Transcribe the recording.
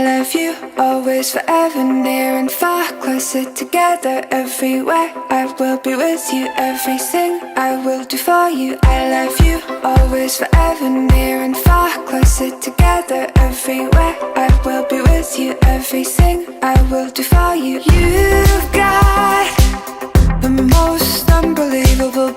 love you, always, forever, near and far, closer together, everywhere. I will be with you, everything I will do for you. I love you, always, forever, near and far, closer together, everywhere. I will be with you, everything I will do for you. You've got the most unbelievable